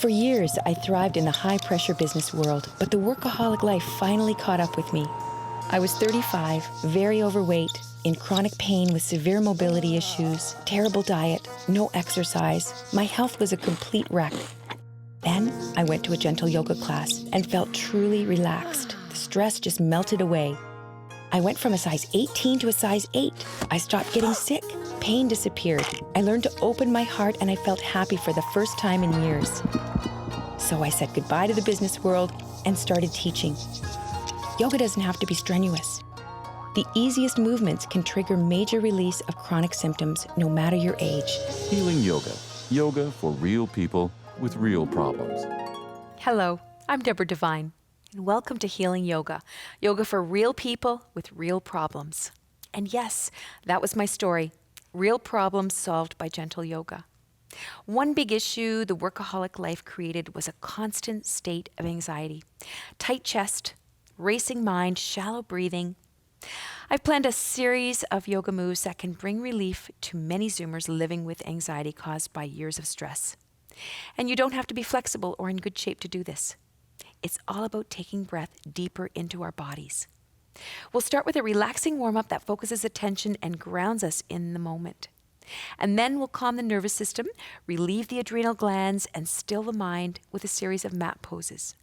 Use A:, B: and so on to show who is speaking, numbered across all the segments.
A: For years, I thrived in the high-pressure business world, but the workaholic life finally caught up with me. I was 35, very overweight, in chronic pain with severe mobility issues, terrible diet, no exercise. My health was a complete wreck. Then I went to a gentle yoga class and felt truly relaxed. The stress just melted away. I went from a size 18 to a size 8. I stopped getting sick. Pain disappeared. I learned to open my heart and I felt happy for the first time in years. So I said goodbye to the business world and started teaching. Yoga doesn't have to be strenuous. The easiest movements can trigger major release of chronic symptoms, no matter your age.
B: Healing Yoga. Yoga for real people with real problems.
C: Hello, I'm Deborah Devine, and welcome to Healing Yoga. Yoga for real people with real problems. And yes, that was my story. Real problems solved by gentle yoga. One big issue the workaholic life created was a constant state of anxiety. Tight chest, racing mind, shallow breathing. I've planned a series of yoga moves that can bring relief to many Zoomers living with anxiety caused by years of stress. And you don't have to be flexible or in good shape to do this. It's all about taking breath deeper into our bodies. We'll start with a relaxing warm-up that focuses attention and grounds us in the moment. And then we'll calm the nervous system, relieve the adrenal glands, and still the mind with a series of mat poses.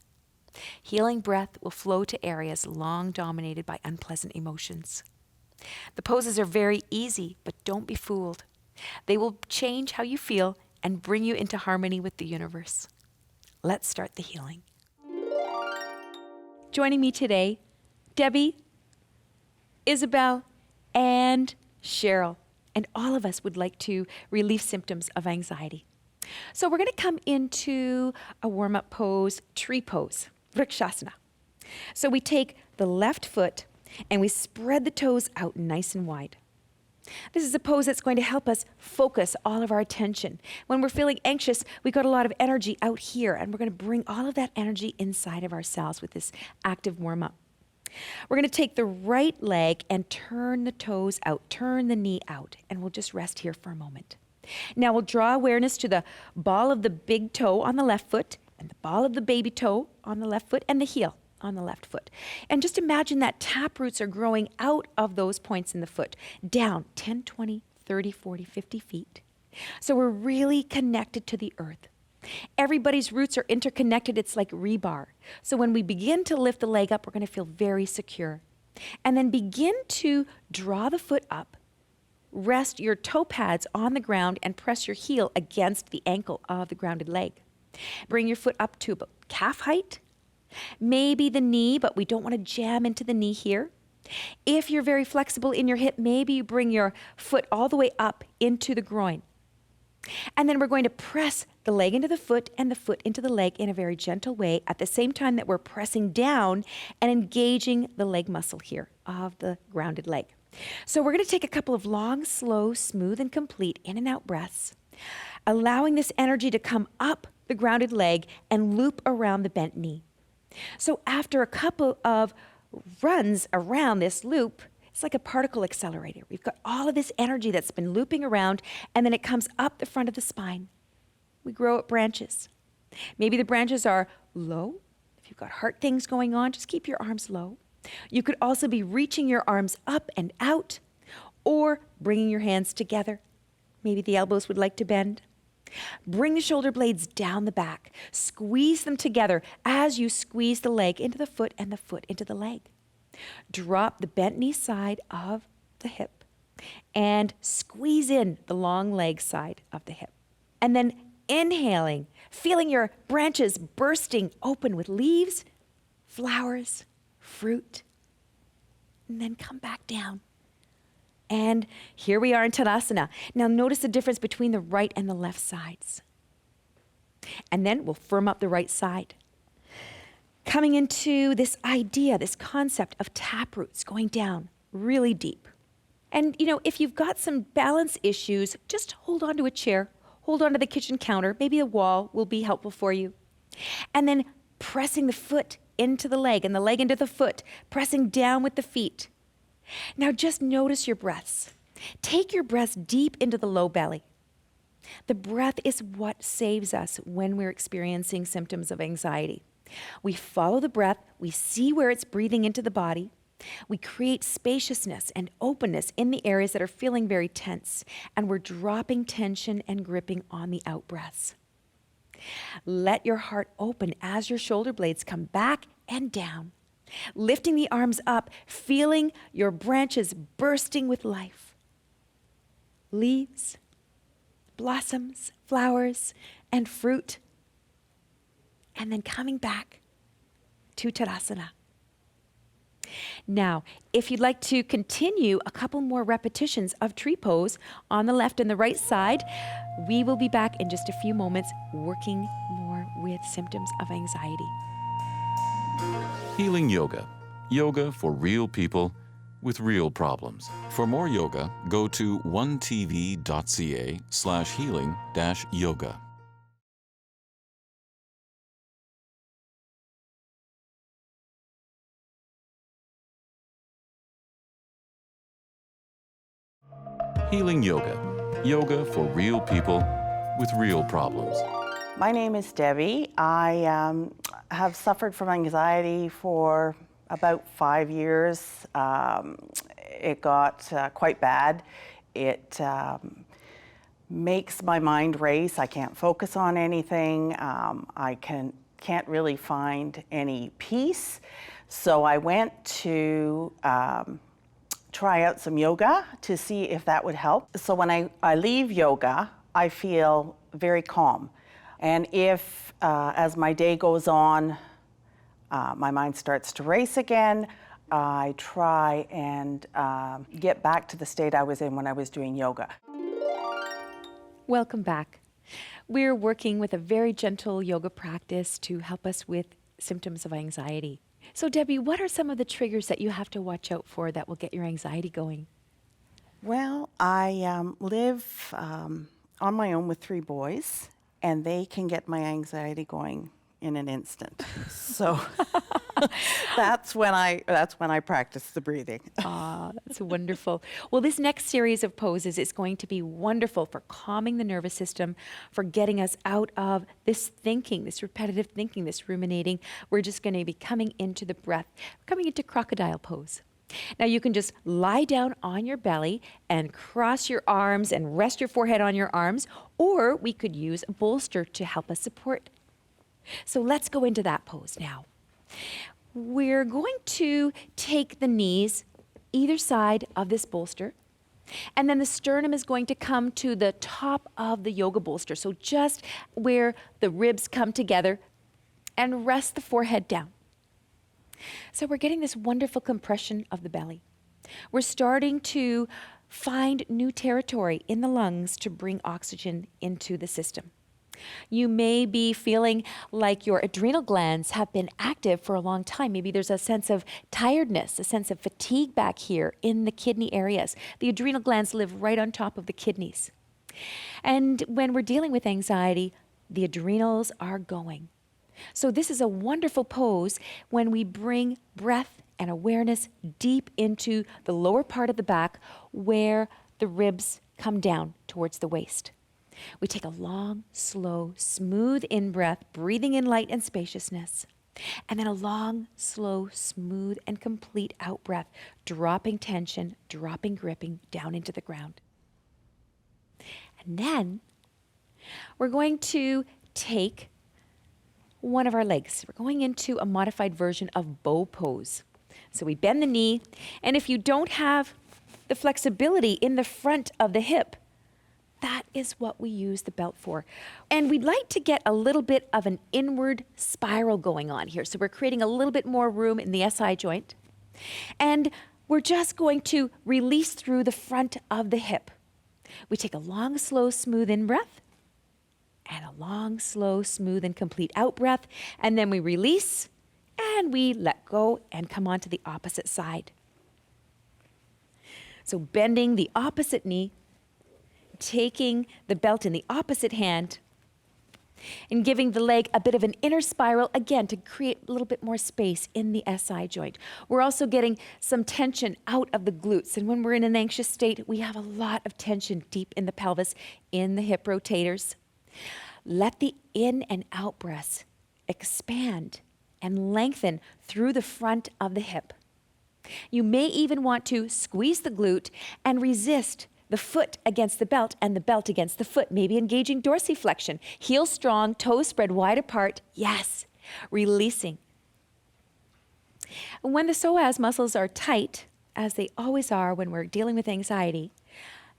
C: Healing breath will flow to areas long dominated by unpleasant emotions. The poses are very easy, but don't be fooled. They will change how you feel and bring you into harmony with the universe. Let's start the healing. Joining me today, Debbie, Isabel, and Cheryl. And all of us would like to relieve symptoms of anxiety. So we're going to come into a warm-up pose, tree pose, vrikshasana. So we take the left foot and we spread the toes out nice and wide. This is a pose that's going to help us focus all of our attention. When we're feeling anxious, we got a lot of energy out here, and we're going to bring all of that energy inside of ourselves with this active warm-up. We're going to take the right leg and turn the toes out, turn the knee out, and we'll just rest here for a moment. Now we'll draw awareness to the ball of the big toe on the left foot and the ball of the baby toe on the left foot and the heel on the left foot. And just imagine that tap roots are growing out of those points in the foot, down 10, 20, 30, 40, 50 feet. So we're really connected to the earth. Everybody's roots are interconnected. It's like rebar. So when we begin to lift the leg up, we're going to feel very secure. And then begin to draw the foot up. Rest your toe pads on the ground and press your heel against the ankle of the grounded leg. Bring your foot up to about calf height. Maybe the knee, but we don't want to jam into the knee here. If you're very flexible in your hip, maybe you bring your foot all the way up into the groin. And then we're going to press the leg into the foot and the foot into the leg in a very gentle way at the same time that we're pressing down and engaging the leg muscle here of the grounded leg. So we're going to take a couple of long, slow, smooth, and complete in and out breaths, allowing this energy to come up the grounded leg and loop around the bent knee. So after a couple of runs around this loop, it's like a particle accelerator. We've got all of this energy that's been looping around, and then it comes up the front of the spine. We grow at branches. Maybe the branches are low. If you've got heart things going on, just keep your arms low. You could also be reaching your arms up and out, or bringing your hands together. Maybe the elbows would like to bend. Bring the shoulder blades down the back. Squeeze them together as you squeeze the leg into the foot and the foot into the leg. Drop the bent knee side of the hip and squeeze in the long leg side of the hip. And then inhaling, feeling your branches bursting open with leaves, flowers, fruit, and then come back down. And here we are in Tadasana. Now notice the difference between the right and the left sides. And then we'll firm up the right side. Coming into this idea, this concept of tap roots going down really deep. And if you've got some balance issues, just hold on to a chair, hold on to the kitchen counter, maybe a wall will be helpful for you. And then pressing the foot into the leg and the leg into the foot, pressing down with the feet. Now just notice your breaths. Take your breaths deep into the low belly. The breath is what saves us when we're experiencing symptoms of anxiety. We follow the breath, we see where it's breathing into the body. We create spaciousness and openness in the areas that are feeling very tense, and we're dropping tension and gripping on the out breaths. Let your heart open as your shoulder blades come back and down, lifting the arms up, feeling your branches bursting with life. Leaves, blossoms, flowers, and fruit. And then coming back to Tadasana. Now, if you'd like to continue a couple more repetitions of tree pose on the left and the right side, we will be back in just a few moments working more with symptoms of anxiety.
B: Healing Yoga. Yoga for real people with real problems. For more yoga, go to onetv.ca/healing-yoga. Healing Yoga. Yoga for real people with real problems.
D: My name is Debbie. I have suffered from anxiety for about 5 years. It got quite bad. It makes my mind race. I can't focus on anything. I can't really find any peace. So I went to try out some yoga to see if that would help. So when I leave yoga, I feel very calm. And if, as my day goes on, my mind starts to race again, I try and get back to the state I was in when I was doing yoga.
C: Welcome back. We're working with a very gentle yoga practice to help us with symptoms of anxiety. So Debbie, what are some of the triggers that you have to watch out for that will get your anxiety going?
D: Well, I live on my own with 3 boys, and they can get my anxiety going in an instant. So that's when I practice the breathing.
C: Ah, that's wonderful. Well, this next series of poses is going to be wonderful for calming the nervous system, for getting us out of this thinking, this repetitive thinking, this ruminating. We're just going to be coming into the breath, coming into crocodile pose. Now you can just lie down on your belly and cross your arms and rest your forehead on your arms, or we could use a bolster to help us support. So let's go into that pose now. We're going to take the knees either side of this bolster, and then the sternum is going to come to the top of the yoga bolster. So just where the ribs come together, and rest the forehead down. So we're getting this wonderful compression of the belly. We're starting to find new territory in the lungs to bring oxygen into the system. You may be feeling like your adrenal glands have been active for a long time. Maybe there's a sense of tiredness, a sense of fatigue back here in the kidney areas. The adrenal glands live right on top of the kidneys. And when we're dealing with anxiety, the adrenals are going. So this is a wonderful pose when we bring breath and awareness deep into the lower part of the back where the ribs come down towards the waist. We take a long, slow, smooth in-breath, breathing in light and spaciousness. And then a long, slow, smooth, and complete out-breath, dropping tension, dropping gripping down into the ground. And then we're going to take one of our legs. We're going into a modified version of bow pose. So we bend the knee, and if you don't have the flexibility in the front of the hip, that is what we use the belt for. And we'd like to get a little bit of an inward spiral going on here. So we're creating a little bit more room in the SI joint. And we're just going to release through the front of the hip. We take a long, slow, smooth in-breath, and a long, slow, smooth, and complete out-breath. And then we release, and we let go and come on to the opposite side. So bending the opposite knee, taking the belt in the opposite hand, and giving the leg a bit of an inner spiral, again, to create a little bit more space in the SI joint. We're also getting some tension out of the glutes. And when we're in an anxious state, we have a lot of tension deep in the pelvis, in the hip rotators. Let the in and out breaths expand and lengthen through the front of the hip. You may even want to squeeze the glute and resist the foot against the belt and the belt against the foot, maybe engaging dorsiflexion. Heels strong, toes spread wide apart. Yes, releasing. When the psoas muscles are tight, as they always are when we're dealing with anxiety,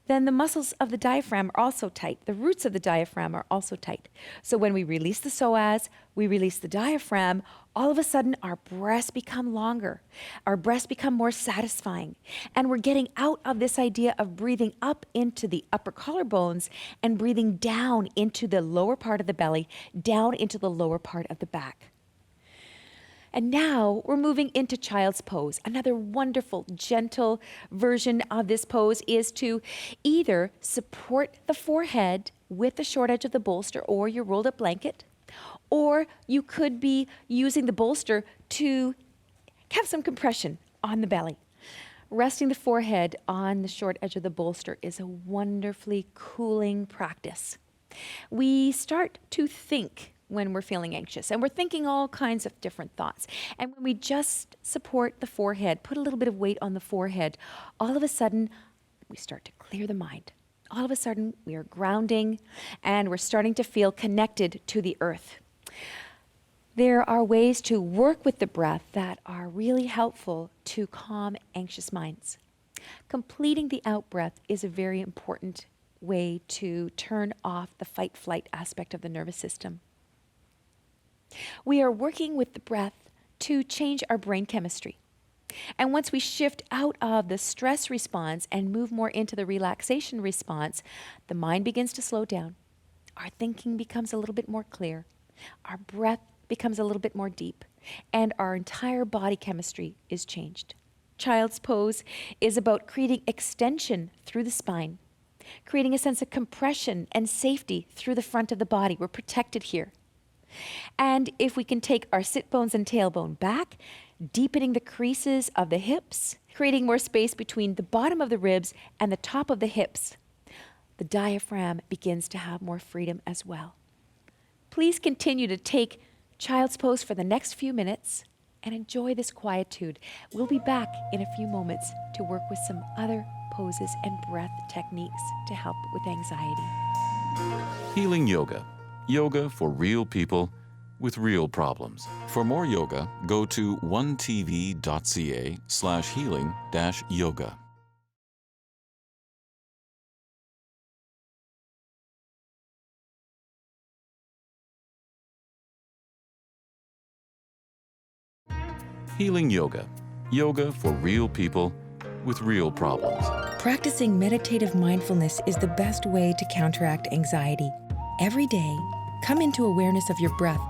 C: then the muscles of the diaphragm are also tight. The roots of the diaphragm are also tight. So when we release the psoas, we release the diaphragm, all of a sudden our breaths become longer. Our breaths become more satisfying. And we're getting out of this idea of breathing up into the upper collarbones and breathing down into the lower part of the belly, down into the lower part of the back. And now we're moving into child's pose. Another wonderful, gentle version of this pose is to either support the forehead with the short edge of the bolster or your rolled up blanket, or you could be using the bolster to have some compression on the belly. Resting the forehead on the short edge of the bolster is a wonderfully cooling practice. We start to think when we're feeling anxious, and we're thinking all kinds of different thoughts. And when we just support the forehead, put a little bit of weight on the forehead, all of a sudden, we start to clear the mind. All of a sudden, we are grounding, and we're starting to feel connected to the earth. There are ways to work with the breath that are really helpful to calm anxious minds. Completing the out breath is a very important way to turn off the fight-flight aspect of the nervous system. We are working with the breath to change our brain chemistry. And once we shift out of the stress response and move more into the relaxation response, the mind begins to slow down. Our thinking becomes a little bit more clear. Our breath becomes a little bit more deep. And our entire body chemistry is changed. Child's pose is about creating extension through the spine, creating a sense of compression and safety through the front of the body. We're protected here. And if we can take our sit bones and tailbone back, deepening the creases of the hips, creating more space between the bottom of the ribs and the top of the hips, the diaphragm begins to have more freedom as well. Please continue to take child's pose for the next few minutes and enjoy this quietude. We'll be back in a few moments to work with some other poses and breath techniques to help with anxiety.
B: Healing yoga. Yoga for real people with real problems. For more yoga, go to onetv.ca/healing-yoga. Healing yoga. Yoga for real people with real problems.
A: Practicing meditative mindfulness is the best way to counteract anxiety. Every day, come into awareness of your breath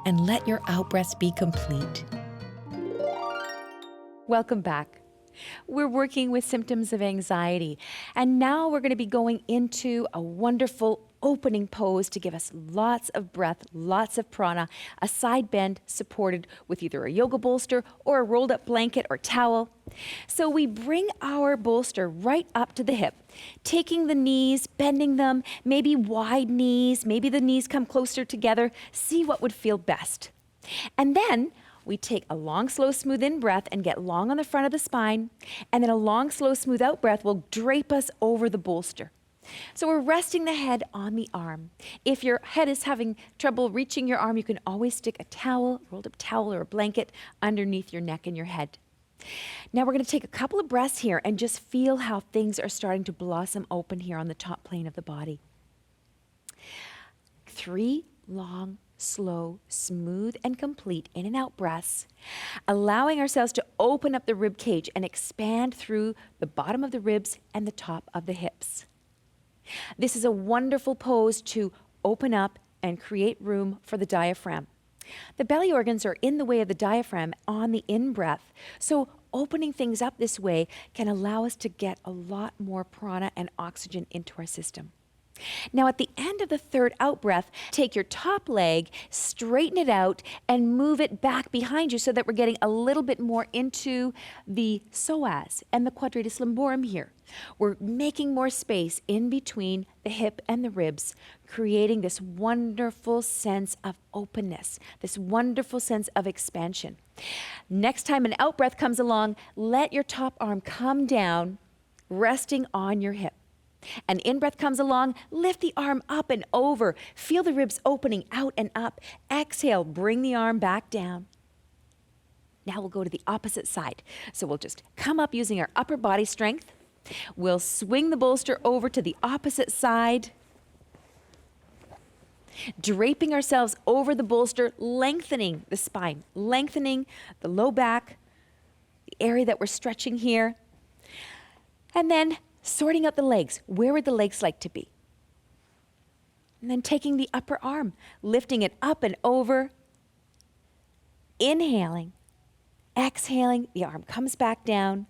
A: and let your out-breaths be complete.
C: Welcome back. We're working with symptoms of anxiety, and now we're going to be going into a wonderful opening pose to give us lots of breath, lots of prana, a side bend supported with either a yoga bolster or a rolled up blanket or towel. So we bring our bolster right up to the hip, taking the knees, bending them, maybe wide knees, maybe the knees come closer together. See what would feel best. And then we take a long, slow, smooth in breath and get long on the front of the spine, and then a long, slow, smooth out breath will drape us over the bolster. So we're resting the head on the arm. If your head is having trouble reaching your arm, you can always stick a towel, rolled up towel or a blanket underneath your neck and your head. Now we're going to take a couple of breaths here and just feel how things are starting to blossom open here on the top plane of the body. 3 long, slow, smooth, and complete in and out breaths, allowing ourselves to open up the rib cage and expand through the bottom of the ribs and the top of the hips. This is a wonderful pose to open up and create room for the diaphragm. The belly organs are in the way of the diaphragm on the in-breath, so opening things up this way can allow us to get a lot more prana and oxygen into our system. Now, at the end of the third out breath, take your top leg, straighten it out, and move it back behind you so that we're getting a little bit more into the psoas and the quadratus lumborum here. We're making more space in between the hip and the ribs, creating this wonderful sense of openness, this wonderful sense of expansion. Next time an out breath comes along, let your top arm come down, resting on your hip. An in-breath comes along, lift the arm up and over. Feel the ribs opening out and up. Exhale, bring the arm back down. Now we'll go to the opposite side. So we'll just come up using our upper body strength. We'll swing the bolster over to the opposite side, draping ourselves over the bolster, lengthening the spine, lengthening the low back, the area that we're stretching here. And then sorting out the legs. Where would the legs like to be? And then taking the upper arm, lifting it up and over, inhaling, exhaling, the arm comes back down.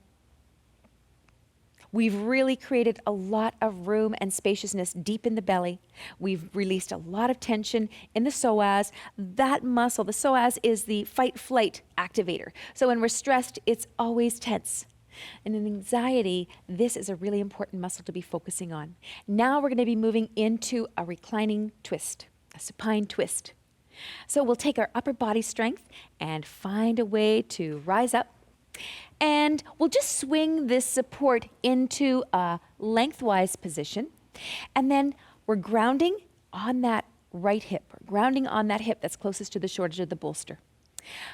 C: We've really created a lot of room and spaciousness deep in the belly. We've released a lot of tension in the psoas. That muscle, the psoas, is the fight-flight activator. So when we're stressed, it's always tense. And in anxiety, this is a really important muscle to be focusing on. Now we're going to be moving into a reclining twist, a supine twist. So we'll take our upper body strength and find a way to rise up. And we'll just swing this support into a lengthwise position. And then we're grounding on that right hip, or grounding on that hip that's closest to the shoulders of the bolster.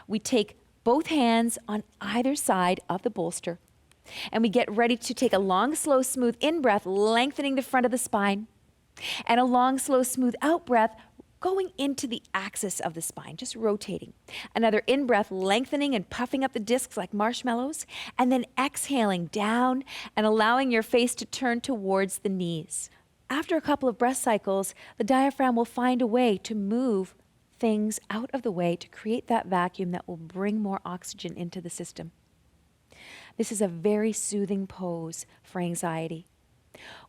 C: We take both hands on either side of the bolster, and we get ready to take a long, slow, smooth in-breath, lengthening the front of the spine, and a long, slow, smooth out-breath, going into the axis of the spine, just rotating. Another in-breath, lengthening and puffing up the discs like marshmallows, and then exhaling down and allowing your face to turn towards the knees. After a couple of breath cycles, the diaphragm will find a way to move things out of the way to create that vacuum that will bring more oxygen into the system. This is a very soothing pose for anxiety.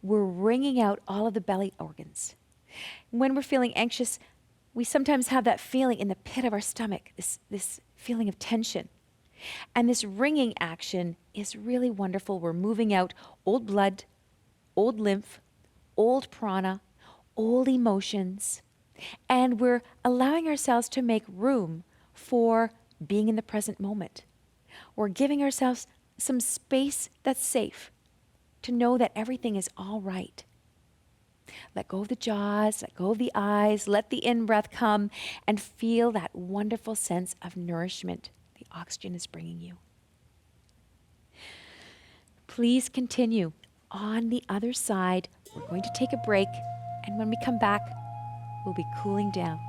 C: We're wringing out all of the belly organs. When we're feeling anxious, we sometimes have that feeling in the pit of our stomach, this feeling of tension. And this wringing action is really wonderful. We're moving out old blood, old lymph, old prana, old emotions, and we're allowing ourselves to make room for being in the present moment. We're giving ourselves some space that's safe to know that everything is all right. Let go of the jaws, let go of the eyes, let the in-breath come, and feel that wonderful sense of nourishment the oxygen is bringing you. Please continue. On the other side, we're going to take a break, and when we come back, we'll be cooling down.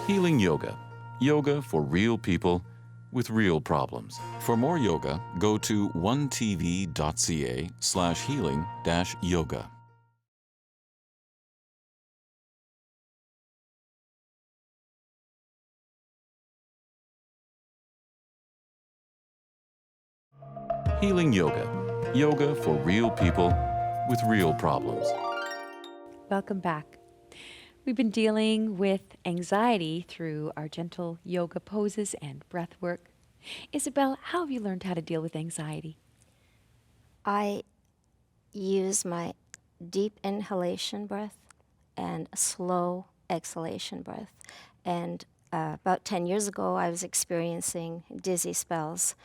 B: Healing Yoga. Yoga for real people with real problems. For more yoga, go to onetv.ca/healing-yoga. Healing Yoga. Yoga for real people with real problems.
C: Welcome back. We've been dealing with anxiety through our gentle yoga poses and breath work. Isabel, how have you learned how to deal with anxiety?
E: I use my deep inhalation breath and a slow exhalation breath. And about 10 years ago, I was experiencing dizzy spells.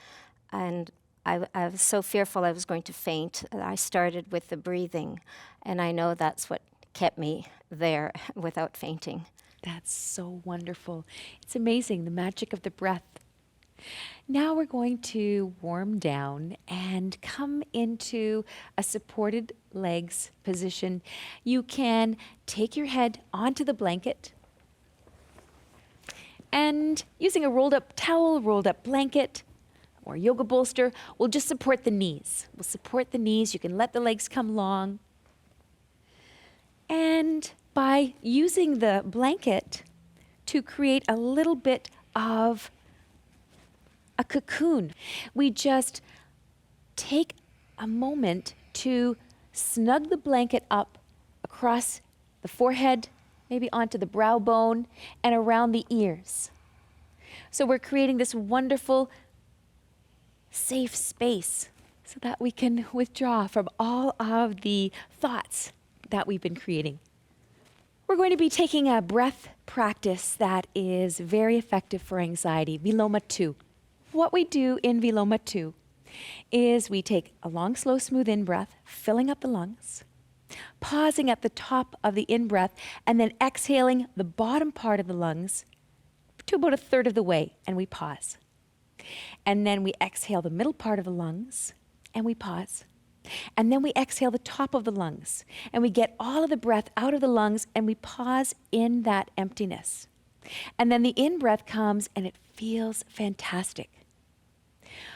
E: And I was so fearful I was going to faint. I started with the breathing, and I know that's what kept me there without fainting.
C: That's so wonderful. It's amazing, the magic of the breath. Now we're going to warm down and come into a supported legs position. You can take your head onto the blanket, and using a rolled up towel, rolled up blanket, or yoga bolster, we'll just support the knees. We'll support the knees. You can let the legs come long. And by using the blanket to create a little bit of a cocoon, we just take a moment to snug the blanket up across the forehead, maybe onto the brow bone, and around the ears. So we're creating this wonderful, safe space so that we can withdraw from all of the thoughts that we've been creating. We're going to be taking a breath practice that is very effective for anxiety, Viloma 2. What we do in Viloma 2 is we take a long, slow, smooth in-breath, filling up the lungs, pausing at the top of the in-breath, and then exhaling the bottom part of the lungs to about a third of the way, and we pause. And then we exhale the middle part of the lungs, and we pause. And then we exhale the top of the lungs, and we get all of the breath out of the lungs, and we pause in that emptiness. And then the in-breath comes, and it feels fantastic.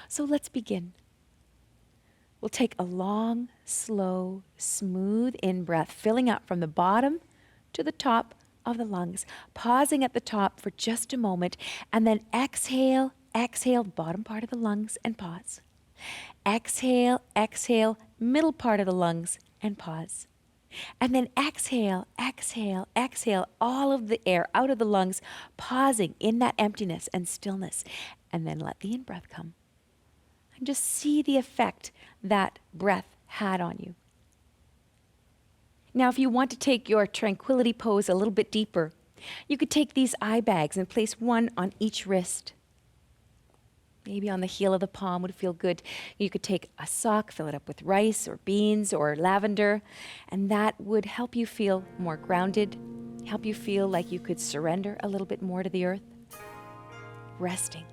C: So let's begin. We'll take a long, slow, smooth in-breath, filling up from the bottom to the top of the lungs, pausing at the top for just a moment, and then exhale, exhale, bottom part of the lungs, and pause. Exhale, exhale, middle part of the lungs, and pause. And then exhale, exhale, exhale all of the air out of the lungs, pausing in that emptiness and stillness. And then let the in-breath come. And just see the effect that breath had on you. Now, if you want to take your tranquility pose a little bit deeper, you could take these eye bags and place one on each wrist. Maybe on the heel of the palm would feel good. You could take a sock, fill it up with rice or beans or lavender, and that would help you feel more grounded, help you feel like you could surrender a little bit more to the earth. Resting.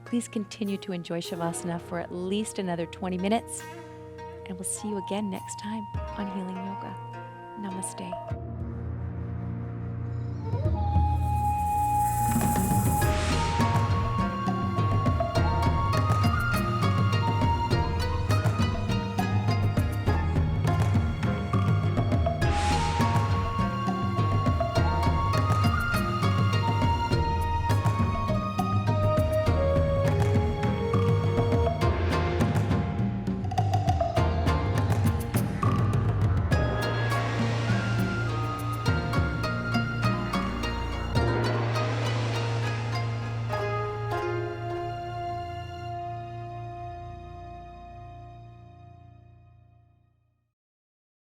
C: Please continue to enjoy Shavasana for at least another 20 minutes, and we'll see you again next time on Healing Yoga. Namaste.